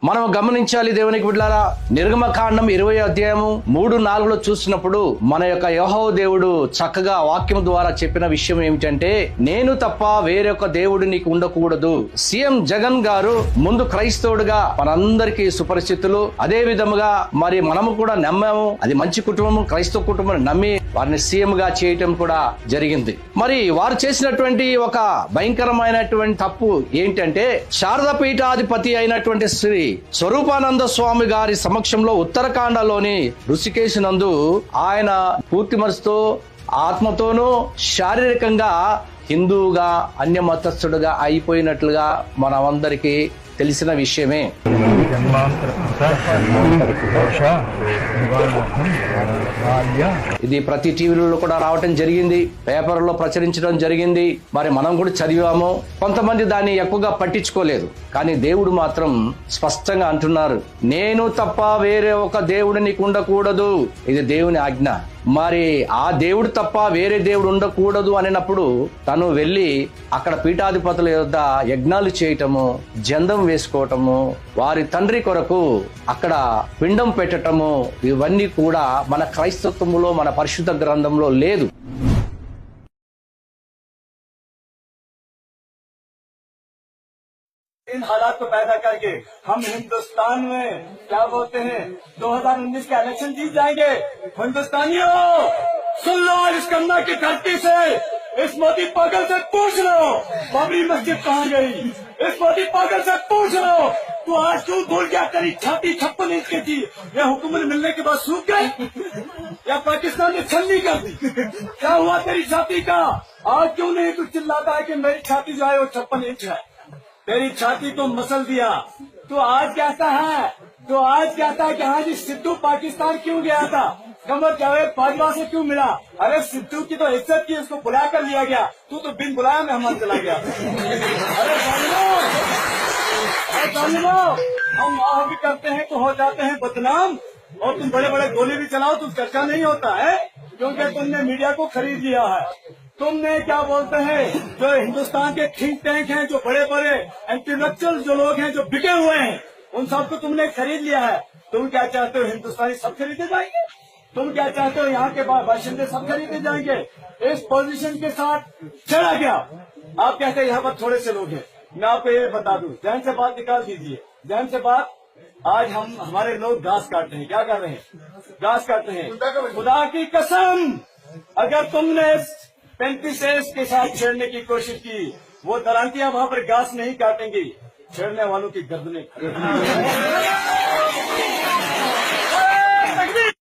మనం గమనించాలి దేవునికి బిడ్డలారా. నిర్గమకాండం 20వ అధ్యాయము 3-4 చూసినప్పుడు మన యొక్క యెహోవా దేవుడు చక్కగా వాక్యం ద్వారా చెప్పిన విషయం ఏమిటంటే, నేను తప్ప వేరొక దేవుడు నీకు ఉండకూడదు. సీఎం జగన్ గారు ముందు క్రైస్తవుడుగా మనందరికీ సుపరిచితులు. అదే విధముగా మరి మనము కూడా నమ్మాము. అది మంచి కుటుంబం, క్రైస్తవ కుటుంబం నమ్మి వారిని సీఎం గా చేయటం కూడా జరిగింది. మరి వారు చేసినటువంటి ఒక భయంకరమైనటువంటి తప్పు ఏంటంటే, శారదా పీఠాధిపతి అయినటువంటి శ్రీ స్వరూపానంద స్వామి గారి సమక్షంలో ఉత్తరాఖండలోని ఋషికేశ్ నందు ఆయన పూర్తి మనసుతో ఆత్మతోనూ శారీరకంగా హిందువుగా అన్యమతస్థుడుగా అయిపోయినట్లుగా మనమందరికీ తెలిసిన విషయమే. ఇది ప్రతి టీవీలలో కూడా రావటం జరిగింది, పేపర్లో ప్రచురించడం జరిగింది. మరి మనం కూడా చదివాము. కొంతమంది దాన్ని ఎక్కువగా పట్టించుకోలేదు. కానీ దేవుడు మాత్రం స్పష్టంగా అంటున్నారు, నేను తప్ప వేరే ఒక దేవుడు నీకు ఉండకూడదు. ఇది దేవుని ఆజ్ఞ. మరి ఆ దేవుడు తప్ప వేరే దేవుడు ఉండకూడదు అనినప్పుడు తను వెళ్లి అక్కడ పీఠాధిపతుల యొద్ద యజ్ఞాలు చేయటము, జందం వేసుకోవటము, వారి తండ్రి కొరకు అక్కడ పిండం పెట్టటము, ఇవన్నీ కూడా మన క్రైస్తత్వంలో మన పరిశుద్ధ గ్రంథంలో లేదు. इन हालात को पैदा करके हम हिंदुस्तान में क्या बोलते हैं 2019 का इलेक्शन जीत जाएंगे। हिंदुस्तानियों सुन लो, इस गन्ना की धरती से इस मोदी पागल से पूछ लो बाबरी मस्जिद कहाँ गई। इस मोदी पागल से पूछ लो तू आज क्यों भूल गया, तेरी छाती 56 इंच की थी, यह हुकूमत मिलने के बाद सूख गई या पाकिस्तान ने छलनी कर दी। क्या हुआ तेरी छाती का? आज क्यों नहीं तू चिल्लाता है कि मेरी छाती जो है वो 56 इंच है। तेरी छाती को मसल दिया। तो आज कहता है कि हाँ जी सिद्धू पाकिस्तान क्यों गया था, कमर जावेद बाजवा से क्यों मिला। अरे सिद्धू की तो इज्जत की, उसको बुला कर लिया गया, तू तो बिन बुलाया मेहमान चला गया। अरे जानिलो, हम माह भी करते हैं तो हो जाते हैं बदनाम, और तुम बड़े बड़े गोली भी चलाओ तो चर्चा नहीं होता है, क्योंकि तुमने मीडिया को खरीद लिया है। तुमने क्या बोलते हैं, जो हिंदुस्तान के थिंक टैंक हैं, जो बड़े बड़े इंटेलेक्चुअल जो लोग हैं, जो बिके हुए हैं, उन सबको तुमने खरीद लिया है। तुम क्या चाहते हो, हिंदुस्तानी सब खरीदे जाएंगे? तुम क्या चाहते हो, यहाँ के बाशिंदे सब खरीदे जाएंगे? इस पोजीशन के साथ चढ़ा गया। आप कहते हैं यहाँ पर थोड़े से लोग हैं। मैं आपको ये बता दूं, जहन से बात निकाल दीजिए, जहन से बात। आज हमारे लोग घास काट रहे हैं। क्या कर रहे हैं? घास काट रहे हैं। खुदा की कसम, अगर तुमने 35 के साथ छेड़ने की कोशिश की, वो दरांतियां वहां पर घास नहीं काटेंगी, छेड़ने वालों की गर्दनें